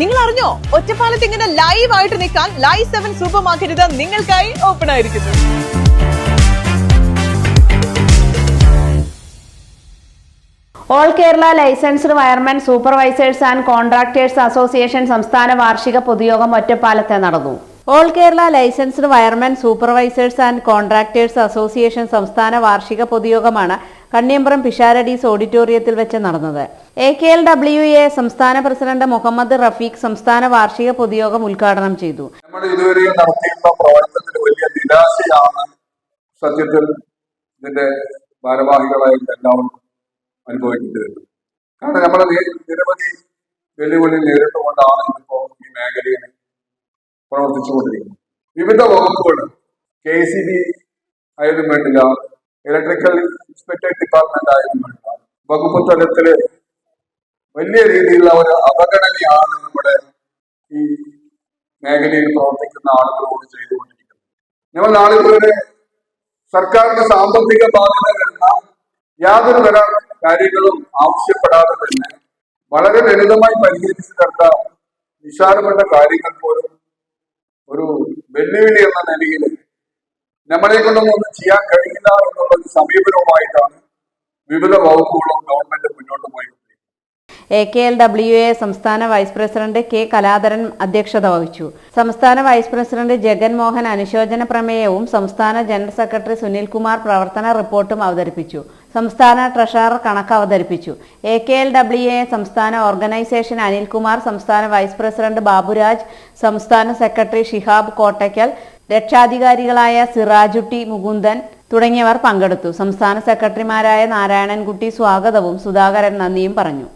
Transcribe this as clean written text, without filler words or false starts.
നിങ്ങൾ അറിഞ്ഞോ, ഒറ്റപ്പാലത്ത് ഇങ്ങനെ ലൈവ് ആയിട്ട് നിൽക്കാൻ ലൈവ് 7 സൂപ്പർ മാർക്കറ്റ് നിങ്ങൾക്കായി ഓപ്പൺ ആയിരിക്കുന്നു. All Kerala licensed wiremen supervisors and contractors association സംസ്ഥാന വാർഷിക പൊതുയോഗം ഒറ്റപ്പാലത്ത് നടന്നു. All Kerala licensed wiremen supervisors and contractors association സംസ്ഥാന വാർഷിക പൊതുയോഗമാണ് കണ്ണിയമ്പുറം പിഷാരഡീസ് ഓഡിറ്റോറിയത്തിൽ വെച്ച് നടന്നത്. AKLWA സംസ്ഥാന പ്രസിഡന്റ് മുഹമ്മദ് റഫീഖ് സംസ്ഥാന വാർഷിക പൊതുയോഗം ഉദ്ഘാടനം ചെയ്തു. നമ്മൾ ഇതുവരെ നടത്തിയിട്ടുള്ള പ്രവർത്തനത്തിൽ വലിയ നിരാശയാണ് സത്യത്തിൽ ഇതിന്റെ ഭാരവാഹികളായിട്ട് എല്ലാവരും അനുഭവിക്കേണ്ടി വരുന്നത്. കാരണം നമ്മൾ നിരവധി വെല്ലുവിളി നേരിട്ടുകൊണ്ടാണ് ഇപ്പോൾ ഈ മേഖലയിൽ പ്രവർത്തിച്ചുകൊണ്ടിരിക്കുന്നത്. വിവിധ വകുപ്പുകൾ KCB ആയാലും വേണ്ടില്ല, ഇലക്ട്രിക്കൽ ഇൻസ്പെക്ടർ ഡിപ്പാർട്ട്മെന്റ് ആയാലും വേണ്ടില്ല, വകുപ്പ് തലത്തില് വലിയ രീതിയിലുള്ള ഒരു അവഗണനയാണ് നമ്മുടെ ഈ മേഖലയിൽ പ്രവർത്തിക്കുന്ന ആളുകളോട് ചെയ്തുകൊണ്ടിരിക്കുന്നത്. ഞങ്ങൾ നാളിതുവരെ സർക്കാരിന്റെ സാമ്പത്തിക ബാധ്യത വരുന്ന യാതൊരു തര കാര്യങ്ങളും ആവശ്യപ്പെടാതെ തന്നെ വളരെ ലളിതമായി പരിഹരിച്ചു തരേണ്ട നിസ്സാരപ്പെട്ട കാര്യങ്ങൾ പോലും ഒരു വെല്ലുവിളി എന്ന നിലയിൽ നമ്മളെ കൊണ്ടൊന്നും ഒന്നും ചെയ്യാൻ കഴിയില്ല എന്നുള്ള ഒരു സമീപനവുമായിട്ടാണ് വിവിധ വകുപ്പുകളും ഗവൺമെന്റ് മുന്നോട്ട് പോയത്. AKLWA സംസ്ഥാന വൈസ് പ്രസിഡന്റ് K. കലാധരൻ അധ്യക്ഷത വഹിച്ചു. സംസ്ഥാന വൈസ് പ്രസിഡന്റ് ജഗൻ മോഹൻ അനുശോചന പ്രമേയവും സംസ്ഥാന ജനറൽ സെക്രട്ടറി സുനിൽകുമാർ പ്രവർത്തന റിപ്പോർട്ടും അവതരിപ്പിച്ചു. സംസ്ഥാന ട്രഷറർ കണക്ക് അവതരിപ്പിച്ചു. AKLWA സംസ്ഥാന ഓർഗനൈസേഷൻ അനിൽകുമാർ, സംസ്ഥാന വൈസ് പ്രസിഡന്റ് ബാബുരാജ്, സംസ്ഥാന സെക്രട്ടറി ഷിഹാബ് കോട്ടയ്ക്കൽ, രക്ഷാധികാരികളായ സിറാജുട്ടി മുകുന്ദൻ തുടങ്ങിയവർ പങ്കെടുത്തു. സംസ്ഥാന സെക്രട്ടറിമാരായ നാരായണൻകുട്ടി സ്വാഗതവും സുധാകരൻ നന്ദിയും പറഞ്ഞു.